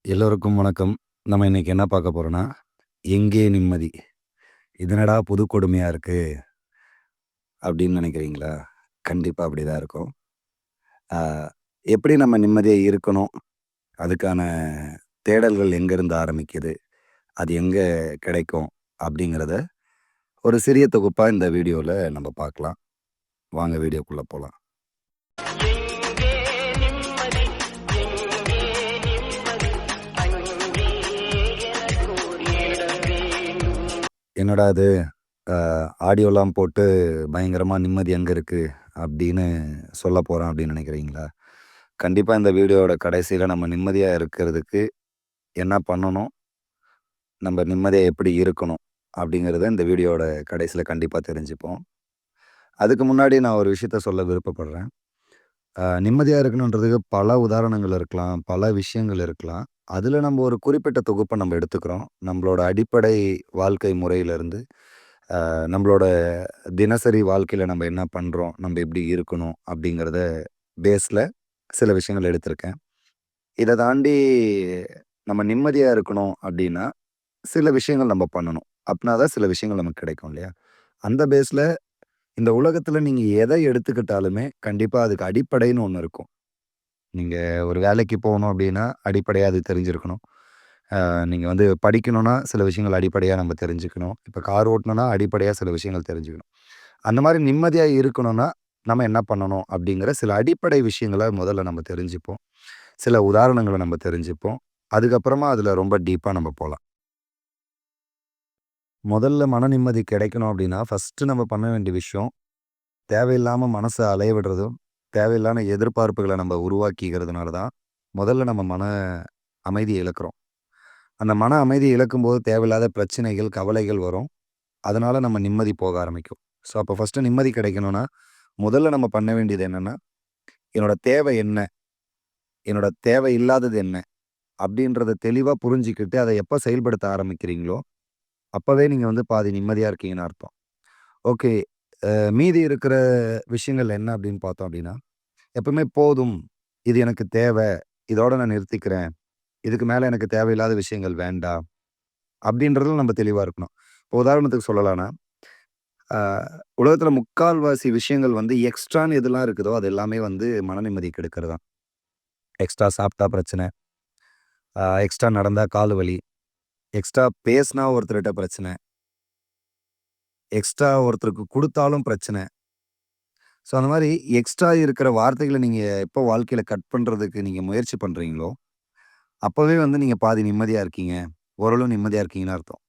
எல்லோருக்கும் வணக்கம். நம்ம இன்னைக்கு என்ன பார்க்க போறோம்னா, "எங்கே நிம்மதி? இது என்னடா புது கொடுமையா இருக்கு" அப்படின்னு நினைக்கிறீங்களா? கண்டிப்பா அப்படிதான் இருக்கும். ஆ எப்படி நம்ம நிம்மதியா இருக்கணும்? அதுக்கான தேடல்கள் எங்கேருந்து ஆரம்பிக்குது? அது எங்க கிடைக்கும்? அப்படிங்கிறத ஒரு சிறிய தொகுப்பா இந்த வீடியோல நம்ம பார்க்கலாம். வாங்க வீடியோக்குள்ள போலாம். எங்கே நிம்மதி எங்கே நிம்மதி அங்கே எனக்கோர் இடம் வேண்டும். என்னடா இது ஆடியோலாம் போட்டு பயங்கரமா நிம்மதி எங்க இருக்கு? அப்படின்னு சொல்லப் போறான் அப்படின்னு நினைக்கிறீங்களா? கண்டிப்பா இந்த வீடியோவோட கடைசியில நம்ம நிம்மதியா இருக்கிறதுக்கு என்ன பண்ணணும்? நம்ம நிம்மதியா எப்படி இருக்கணும்? அப்படிங்கிறத இந்த வீடியோவோட கடைசியில கண்டிப்பா தெரிஞ்சுப்போம். அதுக்கு முன்னாடி நான் ஒரு விஷயத்த சொல்ல விருப்பப்படுறேன். நிம்மதியா இருக்கணுன்றதுக்கு பல உதாரணங்கள் இருக்கலாம். பல விஷயங்கள் இருக்கலாம். அதுல நம்ம ஒரு குறிப்பிட்ட தொகுப்ப நம்ம எடுத்துக்கிறோம். நம்மளோட அடிப்படை வாழ்க்கை முறையிலிருந்து, நம்மளோட தினசரி வாழ்க்கையில நம்ம என்ன பண்றோம்? நம்ம எப்படி இருக்கணும்? அப்படிங்கிறத பேஸ்ல சில விஷயங்கள் எடுத்திருக்கேன். இத தாண்டி நம்ம நிம்மதியா இருக்கணும் அப்படின்னா, சில விஷயங்கள் நம்ம பண்ணணும். அப்பனா தான் சில விஷயங்கள் நமக்கு கிடைக்கும் இல்லையா? அந்த பேஸ்ல இந்த உலகத்துல நீங்க எத எடுத்துக்கிட்டாலுமே, கண்டிப்பா அதுக்கு அடிப்படைன்னு ஒண்ணு இருக்கும். நீங்க ஒரு வேலைக்கு போணும் அப்படின்னா, அடிப்படையா அது தெரிஞ்சிருக்கணும். நீங்க வந்து படிக்கணும்னா, சில விஷயங்கள் அடிப்படையா நம்ம தெரிஞ்சுக்கணும். இப்ப கார் ஓட்டணும்னா, அடிப்படையா சில விஷயங்கள் தெரிஞ்சுக்கணும். அந்த மாரி நிம்மதியா இருக்கணும்னா, நம்ம என்ன பண்ணணும்? அப்படிங்கிற சில அடிப்படை விஷயங்கள முதல்ல நம்ம தெரிஞ்சுப்போம். சில உதாரணங்கள நம்ம தெரிஞ்சுப்போம். அதுக்கப்புறமா அதுல ரொம்ப டீப்பா நம்ம போலாம். முதல்ல மன நிம்மதி கிடைக்கணும் அப்படின்னா, ஃபர்ஸ்ட்டு நம்ம பண்ண வேண்டிய விஷயம், தேவையில்லாம மனச அலைய விடுறதும், தேவையில்லாத எதிர்பார்ப்புகள நம்ம உருவாக்கிக்கிறதுனால தான், முதல்ல நம்ம மன அமைதிய இழக்கிறோம். அந்த மன அமைதிய இழக்கும்போது தேவையில்லாத பிரச்சனைகள், கவலைகள் வரும். அதனால நம்ம நிம்மதி போக ஆரம்பிக்கும். ஸோ, அப்போ ஃபர்ஸ்ட்டு நிம்மதி கிடைக்கணும்னா, முதல்ல நம்ம பண்ண வேண்டியது என்னன்னா, என்னோட தேவை என்ன? என்னோட தேவை இல்லாதது என்ன? அப்படின்றத தெளிவா புரிஞ்சுக்கிட்டு, அத எப்ப செயல்படுத்த ஆரம்பிக்கிறீங்களோ, அப்பவே நீங்க வந்து பாதி நிம்மதியா இருக்கீங்கன்னு அர்த்தம். ஓகே. மீதி இருக்கிற விஷயங்கள் என்ன அப்படின்னு பார்த்தோம் அப்படின்னா, எப்பவுமே போதும். இது எனக்கு தேவ. இதோட நான் நிறுத்திக்கிறேன். இதுக்கு மேல எனக்கு தேவையில்லாத விஷயங்கள் வேண்டாம். அப்படின்றதுல நம்ம தெளிவா இருக்கணும். இப்போ உதாரணத்துக்கு சொல்லலாம்னா, அ உலகத்துல முக்கால்வாசி விஷயங்கள் வந்து எக்ஸ்ட்ரான்னு எதெல்லாம் இருக்குதோ, அது எல்லாமே வந்து மன நிம்மதிய கெடுக்கிறது தான். எக்ஸ்ட்ரா சாப்பிட்டா பிரச்சனை. எக்ஸ்ட்ரா நடந்தா கால் வலி. எக்ஸ்ட்ரா பேசினா ஒருத்தர்ட்ட பிரச்சனை. எக்ஸ்ட்ரா ஒருத்தருக்கு குடுத்தாலும் பிரச்சனை. ஸோ அந்த மாரி எக்ஸ்ட்ரா இருக்கிற வார்த்தைகள நீங்க எப்போ வாழ்க்கையில கட் பண்றதுக்கு நீங்க முயற்சி பண்றீங்களோ, அப்பவே வந்து நீங்க பாதி நிம்மதியா இருக்கீங்க. ஓரளவு நிம்மதியா இருக்கீங்கன்னு அர்த்தம்.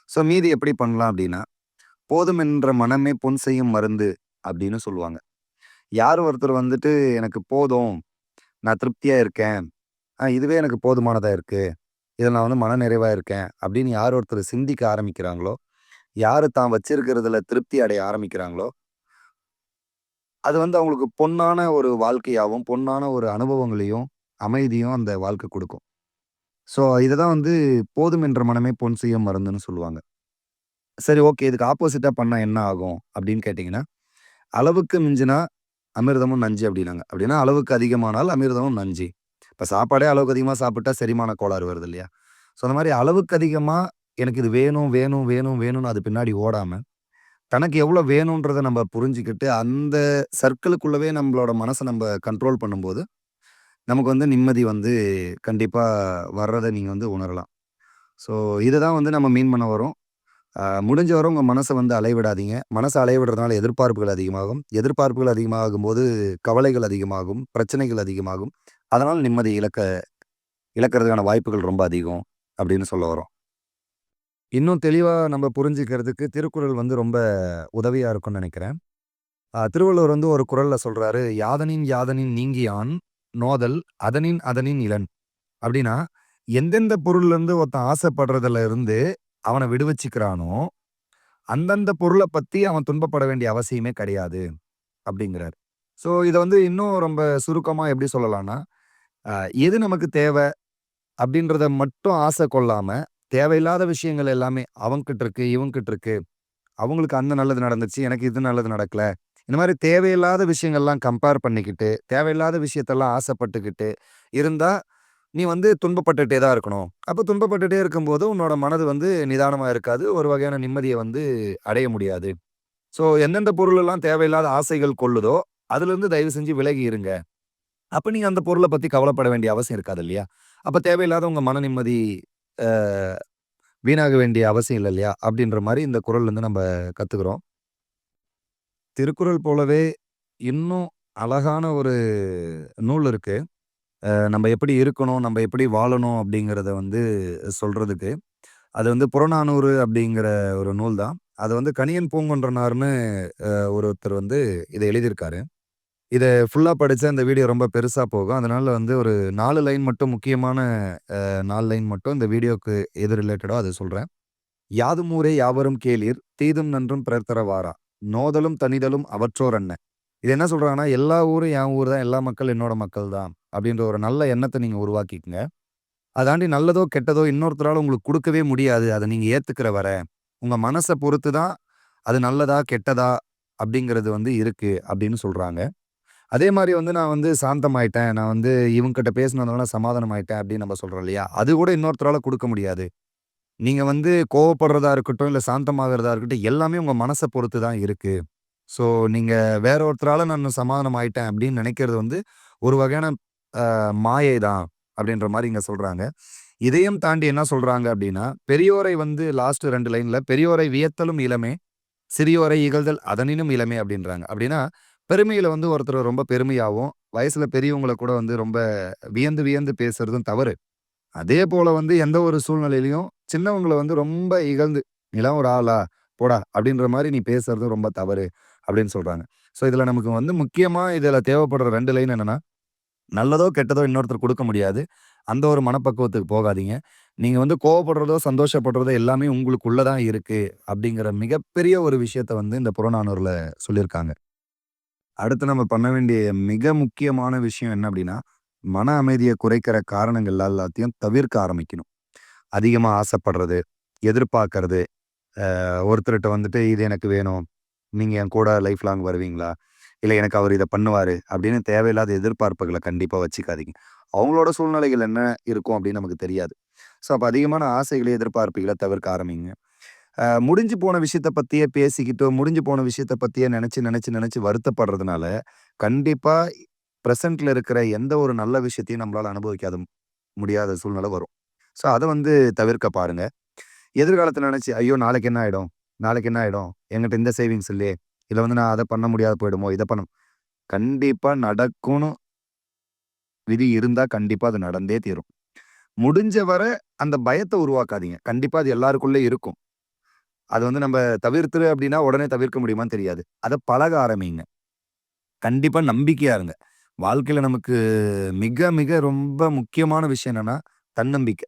ஸோ மீதி எப்படி பண்ணலாம் அப்படின்னா, "போதும் என்ற மனமே பொன் செய்யும் மருந்து" அப்படின்னு சொல்லுவாங்க. யார் ஒருத்தர் வந்துட்டு, "எனக்கு போதும், நான் திருப்தியா இருக்கேன். இதுவே எனக்கு போதுமானதா இருக்கு. இதில நான் வந்து மனநிறைவா இருக்கேன்" அப்படின்னு யார் ஒருத்தர் சிந்திக்க ஆரம்பிக்கிறாங்களோ, யாரு தான் வச்சிருக்கிறதுல திருப்தி அடைய ஆரம்பிக்கிறாங்களோ, அது வந்து அவங்களுக்கு பொன்னான ஒரு வாழ்க்கையாவும், பொன்னான ஒரு அனுபவங்களையும், அமைதியும் அந்த வாழ்க்கை குடுக்கும். ஸோ, இத தான் வந்து "போதும் என்ற மனமே பொன் செய்யும் மருந்துன்னு" சொல்லுவாங்க. சரி, ஓகே. இதுக்கு ஆப்போசிட்டா பண்ணா என்ன ஆகும்? அப்படின்னு கேட்டீங்கன்னா, "அளவுக்கு மிஞ்சினா அமிர்தமும் நஞ்சு" அப்படின்னாங்க. அப்படின்னா அளவுக்கு அதிகமானால் அமிர்தமும் நஞ்சு. இப்ப சாப்பாடே அளவுக்கு அதிகமா சாப்பிட்டா செரிமான கோளாறு வருது இல்லையா? ஸோ, அந்த மாரி அளவுக்கு அதிகமா எனக்கு இது வேணும், வேணும், வேணும், வேணும்னு அது பின்னாடி ஓடாம, தனக்கு எவ்வளோ வேணும்ன்றத நம்ம புரிஞ்சுக்கிட்டு, அந்த சர்க்கிளுக்குள்ளவே நம்மளோட மனச நம்ம கண்ட்ரோல் பண்ணும்போது, நமக்கு வந்து நிம்மதி வந்து கண்டிப்பா வர்றத நீங்க வந்து உணரலாம். ஸோ, இத தான் வந்து நம்ம மீன் பண்ண வரோம். முடிஞ்ச வரை உங்க மனச வந்து அலைய விடாதீங்க. மனச அலைய விடுறதுனால எதிர்பார்ப்புகள் அதிகமாகும். எதிர்பார்ப்புகள் அதிகமாகும்போது கவலைகள் அதிகமாகும். பிரச்சனைகள் அதிகமாகும். அதனால நிம்மதி இழக்கிறதுக்கான வாய்ப்புகள் ரொம்ப அதிகம் அப்படின்னு சொல்ல வரோம். இன்னும் தெளிவா நம்ம புரிஞ்சுக்கிறதுக்கு திருக்குறள் வந்து ரொம்ப உதவியா இருக்கும்னு நெனைக்கிறேன். திருவள்ளுவர் வந்து ஒரு குறள்ல சொல்றாரு, "யாதனின் யாதனின் நீங்கியான் நோதல் அதனின் அதனின் இலன்." அப்படின்னா, எந்தெந்த பொருள்லருந்து ஒருத்தன் ஆசைப்படுறதுல இருந்து அவன விடுவிச்சுக்கிறானோ, அந்தந்த பொருள பத்தி அவன் துன்பப்பட வேண்டிய அவசியமே கிடையாது, அப்படிங்கிறாரு. ஸோ, இத வந்து இன்னும் ரொம்ப சுருக்கமா எப்படி சொல்லலாம்னா, அ எது நமக்கு தேவ அப்படின்றத மட்டும் ஆசை கொள்ளாம, தேவையில்லாத விஷயங்கள் எல்லாமே அவன்கிட்ட இருக்கு, இவன்கிட்ட இருக்கு. அவங்களுக்கு அந்த நல்லது நடந்துச்சு. எனக்கு இது நல்லது நடக்கல. இந்த மாரி தேவையில்லாத விஷயங்கள்லாம் கம்பேர் பண்ணிக்கிட்டு, தேவையில்லாத விஷயத்தெல்லாம் ஆசைப்பட்டுக்கிட்டு இருந்தா, நீ வந்து துன்பப்பட்டுட்டே தான் இருக்கணும். அப்ப துன்பப்பட்டுட்டே இருக்கும்போது உன்னோட மனது வந்து நிதானமா இருக்காது. ஒரு வகையான நிம்மதிய வந்து அடைய முடியாது. ஸோ எந்தெந்த பொருளெல்லாம் தேவையில்லாத ஆசைகள் கொள்ளுதோ, அதிலிருந்து தயவு செஞ்சு விலகி இருங்க. அப்ப நீங்க அந்த பொருள பத்தி கவலைப்பட வேண்டிய அவசியம் இருக்காது இல்லையா? அப்ப தேவையில்லாத உங்க மன நிம்மதி அ வீணாக வேண்டிய அவசியம் இல்ல இல்லையா? அப்படின்ற மாரி இந்த குறள்லருந்து நம்ப கத்துக்கிறோம். திருக்குறள் போலவே இன்னும் அழகான ஒரு நூல் இருக்கு. நம்ப எப்படி இருக்கணும், நம்ப எப்படி வாழணும் அப்படிங்கிறத வந்து சொல்றதுக்கு. அது வந்து புறநானூறு அப்படிங்கிற ஒரு நூல் தான். அத வந்து கணியன் பூங்குன்றனார்ன்னு ஒருத்தர் வந்து இத எழுதியிருக்காரு. இத ஃபுல்லா படிச்சா இந்த வீடியோ ரொம்ப பெருசா போகும். அதனால வந்து ஒரு 4 லைன் மட்டும் முக்கியமான 4 லைன் மட்டும் இந்த வீடியோக்கு எது ரிலேட்டடோ அத சொல்றேன். "யாதும் ஊரே யாவரும் கேளீர் தீதும் நன்றும் பிறர் தர வாரா. நோதலும் தணிதலும் அவற்றோர் அன்ன." இது என்ன சொல்றாங்கன்னா, எல்லா ஊரும் என் ஊர் தான். எல்லா மக்கள் என்னோட மக்கள் தான். அப்படின்ற ஒரு நல்ல எண்ணத்த நீங்க உருவாக்கிக்கங்க. அதாண்டி நல்லதோ, கெட்டதோ இன்னொருத்தரால உங்களுக்கு குடுக்கவே முடியாது. அத நீங்க ஏத்துக்கிற வர. உங்க மனச பொறுத்து தான் அது நல்லதா, கெட்டதா அப்படிங்கிறது வந்து இருக்கு அப்படின்னு சொல்றாங்க. அதே மாரி வந்து நான் வந்து சாந்தமாயிட்டேன். நான் வந்து இவங்ககிட்ட பேசினதுனால சமாதானம் ஆயிட்டேன் அப்படின்னு நம்ம சொல்றோம் இல்லையா? அது கூட இன்னொருத்தரால குடுக்க முடியாது. நீங்க வந்து கோவப்படுறதா இருக்கட்டும், இல்ல சாந்தமாகறதா இருக்கட்டும், எல்லாமே உங்க மனச பொறுத்து தான் இருக்கு. ஸோ நீங்க வேற ஒருத்தரால நான் சமாதானம் ஆயிட்டேன் அப்படின்னு நினைக்கிறது வந்து ஒரு வகையான மாயை தான் அப்படின்ற மாரி இங்க சொல்றாங்க. இதையும் தாண்டி என்ன சொல்றாங்க அப்படின்னா, பெரியோரை வந்து லாஸ்ட் 2 லைன்ல பெரியோரை வியத்தலும் இலமே, சிறியோரை இகழ்தல் அதனினும் இளமை அப்படின்றாங்க. அப்படின்னா, பெருமையில வந்து ஒருத்தர ரொம்ப பெருமையாவும், வயசுல பெரியவங்கள கூட வந்து ரொம்ப வியந்து வியந்து பேசுறதும் தவறு. அதே போல வந்து எந்த ஒரு சூழ்நிலையிலயும் சின்னவங்கள வந்து ரொம்ப இகழ்ந்து, "நீலாம் ஒரு ஆளா? போடா!" அப்படின்ற மாரி நீ பேசுறதும் ரொம்ப தவறு அப்படின்னு சொல்றாங்க. ஸோ இதுல நமக்கு வந்து முக்கியமா இதுல தேவைப்படுற 2 லைன் என்னன்னா, நல்லதோ, கெட்டதோ இன்னொருத்தருக்கு குடுக்க முடியாது. அந்த ஒரு மனப்பக்குவத்துக்கு போகாதீங்க. நீங்க வந்து கோவப்படுறதோ, சந்தோஷப்படுறதோ எல்லாமே உங்களுக்குள்ள தான் இருக்கு. அப்படிங்கிற மிகப்பெரிய ஒரு விஷயத்த வந்து இந்த புறநானூறுல சொல்லியிருக்காங்க. அடுத்து நம்ம பண்ண வேண்டிய மிக முக்கியமான விஷயம் என்ன அப்படின்னா, மன அமைதிய குறைக்கிற காரணங்கள் எல்லாத்தையும் தவிர்க்க ஆரம்பிக்கணும். அதிகமா ஆசைப்படுறது, எதிர்பார்க்கறது, ஒருத்தர்ட்ட வந்துட்டு இது எனக்கு வேணும். நீங்க என் கூட லைஃப் லாங் வருவீங்களா? இல்ல எனக்கு அவரு இத பண்ணுவாரு. அப்படின்னு தேவையில்லாத எதிர்பார்ப்புகள கண்டிப்பா வச்சுக்காதீங்க. அவங்களோட சூழ்நிலைகள் என்ன இருக்கும் அப்படின்னு நமக்கு தெரியாது. ஸோ அப்ப அதிகமான ஆசைகள, எதிர்பார்ப்புகள தவிர்க்க ஆரம்பிங்க. முடிஞ்சு போன விஷயத்த பத்தியே பேசிக்கிட்டோ, முடிஞ்சு போன விஷயத்த பத்தியே நெனச்சு, நெனச்சு, நெனச்சு வருத்தப்படுறதுனால, கண்டிப்பா பிரசன்ட்ல இருக்கிற எந்த ஒரு நல்ல விஷயத்தையும் நம்மளால அனுபவிக்காத முடியாத சூழ்நிலை வரும். ஸோ அத வந்து தவிர்க்க பாருங்க. எதிர்காலத்த நெனச்சு, ஐயோ! நாளைக்கு என்ன ஆயிடும்? நாளைக்கு என்ன ஆயிடும்? என்கிட்ட இந்த சேவிங்ஸ் இல்லையே! இல்ல வந்து நான் அத பண்ண முடியாத போயிடுமோ! இத பண்ண கண்டிப்பா நடக்கும்னு விதி இருந்தா கண்டிப்பா அது நடந்தே தீரும். முடிஞ்ச வர அந்த பயத்த உருவாக்காதீங்க. கண்டிப்பா அது எல்லாருக்குள்ளயும் இருக்கும். அது வந்து நம்ப தவிர்த்துரு அப்டின்னா, உடனே தவிர்க்க முடியுமான்னு தெரியாது. அத பழக ஆரம்பிங்க. கண்டிப்பா நம்பிக்கையா இருங்க. வாழ்க்கையில நமக்கு மிக, மிக ரொம்ப முக்கியமான விஷயம் என்னன்னா, தன்னம்பிக்கை.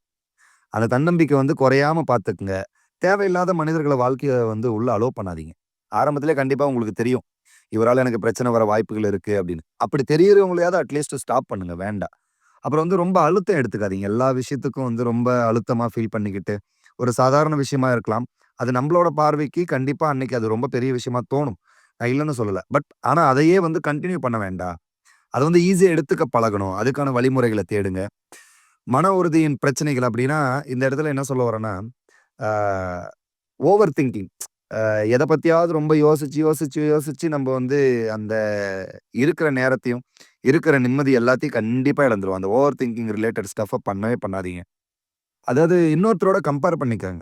அந்த தன்னம்பிக்கை வந்து குறையாம பார்த்துக்குங்க. தேவையில்லாத மனிதர்கள வாழ்க்கைய வந்து உள்ள அலோவ் பண்ணாதீங்க. ஆரம்பத்திலே கண்டிப்பா உங்களுக்கு தெரியும். இவரால எனக்கு பிரச்சனை வர வாய்ப்புகள் இருக்கு அப்படின்னு. அப்படி தெரியறவங்களையாவது அட்லீஸ்ட் ஸ்டாப் பண்ணுங்க. வேண்டாம். அப்புறம் வந்து ரொம்ப அழுத்தம் எடுத்துக்காதீங்க. எல்லா விஷயத்துக்கும் வந்து ரொம்ப அழுத்தமா ஃபீல் பண்ணிக்கிட்டு, ஒரு சாதாரண விஷயமா இருக்கலாம். அது நம்மளோட பார்வைக்கு கண்டிப்பா அன்னைக்கு அது ரொம்ப பெரிய விஷயமா தோணும். நான் இல்லன்னு சொல்லல. பட் ஆனா அதையே வந்து கன்டின்யூ பண்ண வேண்டாம். அத வந்து ஈஸியா எடுத்துக்க பழகணும். அதுக்கான வழிமுறைகள தேடுங்க. மன உறுதியின் பிரச்சனைகள் அப்டின்னா, இந்த இடத்துல என்ன சொல்ல வரேன்னா, ஆ ஓவர் திங்கிங். எத பத்தியாவது ரொம்ப யோசிச்சு, யோசிச்சு, யோசிச்சு நம்ம வந்து அந்த இருக்கிற நேரத்தையும், இருக்கிற நிம்மதி எல்லாத்தையும் கண்டிப்பா இழந்துருவோம். அந்த ஓவர் திங்கிங் ரிலேட்டட் ஸ்டஃப்ப பண்ணவே பண்ணாதீங்க. அதாவது இன்னொருத்தரோட கம்பேர் பண்ணிக்கங்க.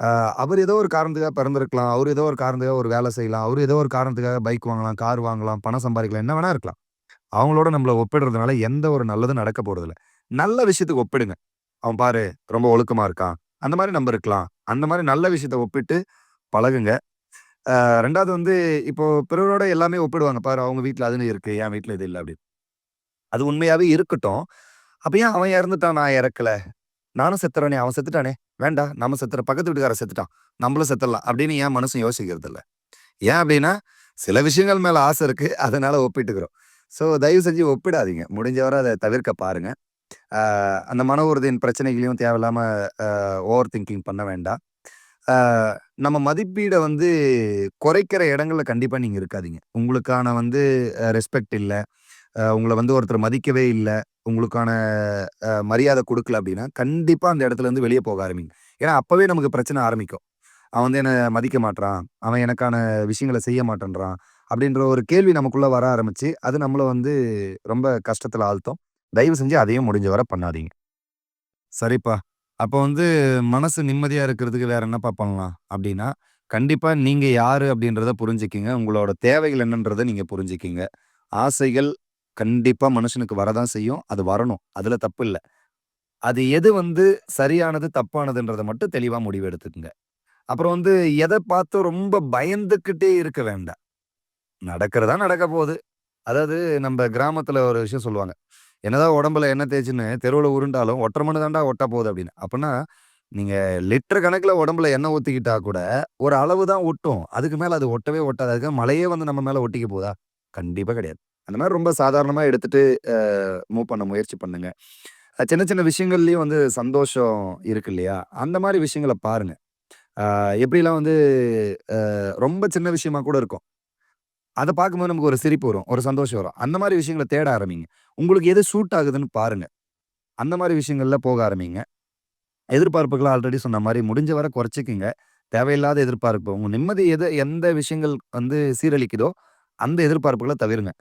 அ அவர் ஏதோ ஒரு காரணத்துக்காக பிறந்திருக்கலாம். அவரு ஏதோ ஒரு காரணத்துக்காக ஒரு வேலை செய்யலாம். அவரு ஏதோ ஒரு காரணத்துக்காக பைக் வாங்கலாம், கார் வாங்கலாம், பணம் சம்பாரிக்கலாம். என்ன வேணா இருக்கலாம். அவங்களோட நம்மள ஒப்பிடுறதுனால எந்த ஒரு நல்லதும் நடக்க போறதில்ல. நல்ல விஷயத்துக்கு ஒப்பிடுங்க. "அவன் பாரு ரொம்ப ஒழுக்கமா இருக்கான்." அந்த மாரி நம்ம இருக்கலாம். அந்த மாரி நல்ல விஷயத்த ஒப்பிட்டு பழகுங்க. 2வது வந்து இப்போ பிறரோட எல்லாமே ஒப்பிடுவாங்க. "பாரு அவங்க வீட்ல அதுன்னு இருக்கு. என் வீட்ல இது இல்ல." அப்படின்னு. அது உண்மையாவே இருக்கட்டும். அப்ப ஏன் அவன் இறந்துட்டான், நான் இறக்கல? நானும் செத்துறேனே, அவன் செத்துட்டானே. வேண்டாம் நம்ம செத்துறோம். பக்கத்து வீட்டுக்காரன் செத்துட்டான். நம்மளும் செத்துறலாம். அப்படின்னு ஏன் மனுஷன் யோசிக்கிறதில்ல? ஏன் அப்படின்னா, சில விஷயங்கள் மேல ஆசை இருக்கு. அதனால ஒப்பிட்டுக்கிறோம். ஸோ தயவு செஞ்சு ஒப்பிடாதீங்க. முடிஞ்ச வரை அத தவிர்க்க பாருங்க. அ அந்த மன உறுதியின் பிரச்சனைகளையும் தேவையில்லாம ஓவர் திங்கிங் பண்ண வேண்டாம். அ நம்ம மதிப்பீட வந்து குறைக்கிற இடங்கள்ல கண்டிப்பா நீங்க இருக்காதீங்க. உங்களுக்கான வந்து ரெஸ்பெக்ட் இல்ல. உங்கள வந்து ஒருத்தர் மதிக்கவே இல்ல, உங்களுக்கான மரியாதை குடுக்கல அப்டின்னா, கண்டிப்பா அந்த இடத்துலருந்து வெளிய போக ஆரம்பிங்க. ஏன்னா, அப்பவே நமக்கு பிரச்சனை ஆரம்பிக்கும். அவன் வந்து என்ன மதிக்க மாட்றான். அவன் எனக்கான விஷயங்கள செய்ய மாட்டேன்றான். அப்படின்ற ஒரு கேள்வி நமக்குள்ள வர ஆரம்பிச்சு, அது நம்மள வந்து ரொம்ப கஷ்டத்துல ஆழ்த்தும். தயவு செஞ்சு அதையும் முடிஞ்ச வர பண்ணாதீங்க. சரிப்பா. அப்போ வந்து மனசு நிம்மதியா இருக்கிறதுக்கு வேற என்னப்பா பண்ணலாம்? அப்படின்னா, கண்டிப்பா நீங்க யாரு அப்படின்றத புரிஞ்சுக்கிங்க. உங்களோட தேவைகள் என்னன்றத நீங்க புரிஞ்சுக்கிங்க. ஆசைகள் கண்டிப்பா மனுஷனுக்கு வரதான் செய்யும். அது வரணும். அதுல தப்பு இல்ல. அது எது வந்து சரியானது, தப்பானதுன்றத மட்டும் தெளிவா முடிவு எடுத்துக்கங்க. அப்புறம் வந்து எத பார்த்தும் ரொம்ப பயந்துகிட்டே இருக்க வேண்டாம். நடக்கிறதா நடக்க போது. அதாவது நம்ப கிராமத்துல ஒரு விஷயம் சொல்லுவாங்க. "என்னதான் உடம்புல எண்ணெய் தேய்ச்சுன்னு தெருவுல உருண்டாலும், ஒட்டர மண்ணு தான்டா ஒட்ட போது" அப்படின்னு. அப்பன்னா, நீங்க லிட்டர் கணக்குல உடம்புல எண்ணெய் ஊத்திக்கிட்டா கூட, ஒரு அளவு தான் ஒட்டும். அதுக்கு மேல அது ஒட்டவே ஒட்டாது. அதுக்காக மழையே வந்து நம்ம மேல ஒட்டிக்க போதா? கண்டிப்பா கிடையாது. அந்த மாரி ரொம்ப சாதாரணமா எடுத்துட்டு மூவ் பண்ண முயற்சி பண்ணுங்க. சின்ன சின்ன விஷயங்கள்லயும் வந்து சந்தோஷம் இருக்கு இல்லையா? அந்த மாரி விஷயங்கள பாருங்க. எப்படிலாம் வந்து ரொம்ப சின்ன விஷயமா கூட இருக்கும். அத பார்க்கும்போது நமக்கு ஒரு சிரிப்பு வரும். ஒரு சந்தோஷம் வரும். அந்த மாரி விஷயங்கள தேட ஆரம்பிங்க. உங்களுக்கு எது சூட் ஆகுதுன்னு பாருங்க. அந்த மாரி விஷயங்கள்ல போக ஆரம்பிங்க. எதிர்பார்ப்புகள ஆல்ரெடி சொன்ன மாரி முடிஞ்ச வர குறைச்சுக்கங்க. தேவையில்லாத எதிர்பார்ப்பு. உங்க நிம்மதி எந்த விஷயங்கள் வந்து சீரழிக்குதோ, அந்த எதிர்பார்ப்புகள தவிருங்க.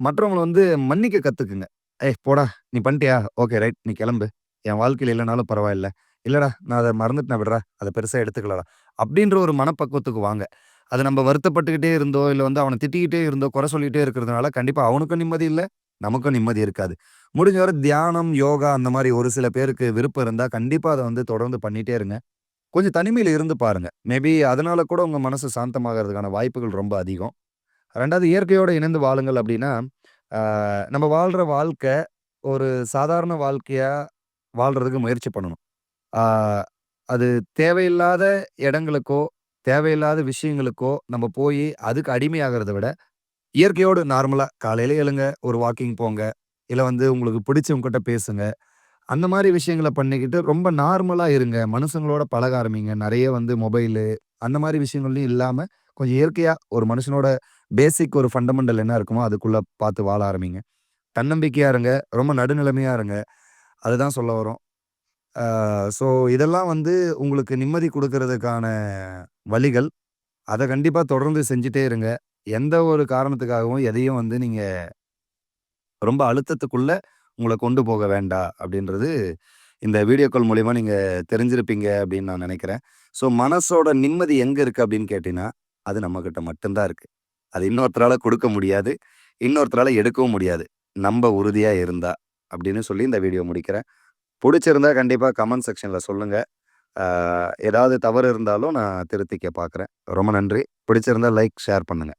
மற்றவங்கள வந்து மன்னிக்க கத்துக்குங்க. "ஏய் போடா! நீ பண்ணிட்டியா? Okay right. நீ கெளம்பு. என் வாழ்க்கையில இல்லனாலும் பரவாயில்ல. இல்லடா நான் அத மறந்துட்டேன் விட்றா. அத பெருசா எடுத்துக்கலடா." அப்படின்ற ஒரு மனப்பக்குவத்துக்கு வாங்க. அது நம்ம வருத்தப்பட்டுக்கிட்டே இருந்தோ, இல்ல வந்து அவன திட்டிக்கிட்டே இருந்தோ, குறை சொல்லிட்டே இருக்கிறதுனால கண்டிப்பா அவனுக்கும் நிம்மதி இல்ல, நமக்கும் நிம்மதி இருக்காது. முடிஞ்ச வரை தியானம், யோகா அந்த மாரி ஒரு சில பேருக்கு விருப்பம் இருந்தா, கண்டிப்பா அத வந்து தொடர்ந்து பண்ணிட்டே இருங்க. கொஞ்சம் தனிமையில இருந்து பாருங்க. மேபி அதனால கூட உங்க மனசு சாந்தமாகறதுக்கான வாய்ப்புகள் ரொம்ப அதிகம். 2வது இயற்கையோட இணைந்து வாழுங்கள் அப்டின்னா, ஆ நம்ம வாழ்ற வாழ்க்கை ஒரு சாதாரண வாழ்க்கையா வாழ்றதுக்கு முயற்சி பண்ணணும். ஆ அது தேவையில்லாத இடங்களுக்கோ, தேவையில்லாத விஷயங்களுக்கோ நம்ம போயி அதுக்கு அடிமையாகுறத விட, இயற்கையோடு நார்மலா காலையில எழுங்க, ஒரு வாக்கிங் போங்க. இல்ல வந்து உங்களுக்கு பிடிச்சவங்ககிட்ட பேசுங்க. அந்த மாரி விஷயங்கள பண்ணிக்கிட்டு ரொம்ப நார்மலா இருங்க. மனுஷங்களோட பழக ஆரம்பிங்க. நெறைய வந்து மொபைலு அந்த மாரி விஷயங்கள்லயும் இல்லாம, கொஞ்சம் இயற்கையா ஒரு மனுஷனோட பேசிக் ஒரு ஃபண்டமெண்டல் என்ன இருக்குமோ, அதுக்குள்ள பார்த்து வாழ ஆரம்பிங்க. தன்னம்பிக்கையா இருங்க. ரொம்ப நடுநிலைமையா இருங்க. அதுதான் சொல்ல வரோம். ஆ ஸோ இதெல்லாம் வந்து உங்களுக்கு நிம்மதி குடுக்குறதுக்கான வழிகள். அத கண்டிப்பா தொடர்ந்து செஞ்சுட்டே இருங்க. எந்த ஒரு காரணத்துக்காகவும் எதையும் வந்து நீங்க ரொம்ப அழுத்தத்துக்குள்ள உங்கள கொண்டு போக வேண்டாம் அப்படின்றது இந்த வீடியோ கால் மூலியமா நீங்க தெரிஞ்சிருப்பீங்க அப்படின்னு நான் நெனைக்கிறேன். ஸோ மனசோட நிம்மதி எங்க இருக்கு அப்படின்னு கேட்டீங்கன்னா, அது நம்மகிட்ட மட்டும் தான் இருக்கு. அது இன்னொருத்தரால குடுக்க முடியாது. இன்னொருத்தரால எடுக்கவும் முடியாது. நம்ப உறுதியா இருந்தா அப்படின்னு சொல்லி இந்த வீடியோ முடிக்கிறேன். புடிச்சிருந்தா கண்டிப்பா கமெண்ட் செக்ஷன்ல சொல்லுங்க. ஆ ஏதாவது தவறு இருந்தாலும் நான் திருத்திக்க பார்க்குறேன். ரொம்ப நன்றி. பிடிச்சிருந்தா லைக், ஷேர் பண்ணுங்க.